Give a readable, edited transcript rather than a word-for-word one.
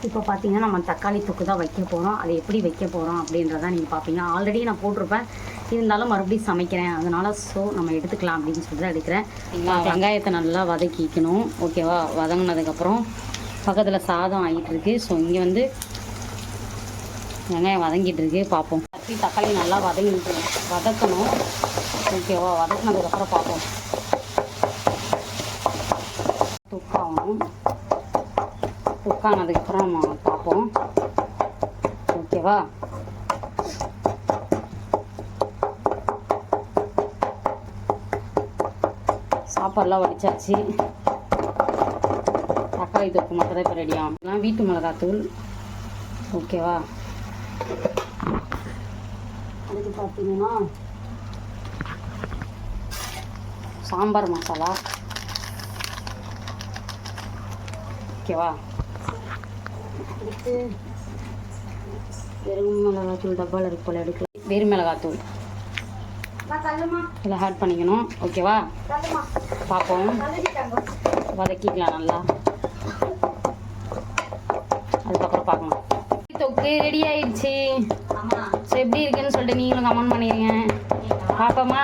இப்போ பார்த்தீங்கன்னா நம்ம தக்காளி தொக்கு தான் வைக்க போகிறோம். அதை எப்படி வைக்க போகிறோம் அப்படின்றத நீங்கள் பார்ப்பீங்க. ஆல்ரெடி நான் போட்டிருப்பேன், இருந்தாலும் மறுபடியும் சமைக்கிறேன், அதனால் நம்ம எடுத்துக்கலாம் அப்படின்னு சொல்லி தான் எடுக்கிறேன். வெங்காயத்தை நல்லா வதக்கிக்கணும், ஓகேவா? வதங்கினதுக்கப்புறம் பக்கத்தில் சாதம் ஆகிட்டுருக்கு. ஸோ இங்கே வந்து வெங்காயம் வதங்கிட்டு இருக்கு, பார்ப்போம். தக்காளி நல்லா வதக்கணும், ஓகேவா? வதக்கினதுக்கப்புறம் பார்ப்போம். துக்காகணும், துக்கானதுக்கப்புறம் நம்ம பார்ப்போம், ஓகேவா? சாப்பாடெலாம் வடிச்சாச்சு. தக்காளி தொக்கு மட்டும் தான் இப்போ ரெடியாகும். இதெல்லாம் வீட்டு மிளகாத்தூள், ஓகேவா? அதுக்கு பார்த்தீங்கன்னா சாம்பார் மசாலா, ஓகேவா? அடுத்து வெறும் மிளகாத்தூள் டப்பாவில் இருக்கு போல் எடுக்கலாம். வெறும் மிளகாத்தூள் இதில் ஆட் பண்ணிக்கணும், ஓகேவா? பார்ப்போம், வதக்கிக்கலாம் நல்லா, அதுக்கப்புறம் பார்க்கலாம். தொக்கு ரெடி ஆயிடுச்சு. ஸோ எப்படி இருக்குன்னு சொல்லிட்டு நீங்களும் கமெண்ட் பண்ணிடுங்க, பார்ப்போமா?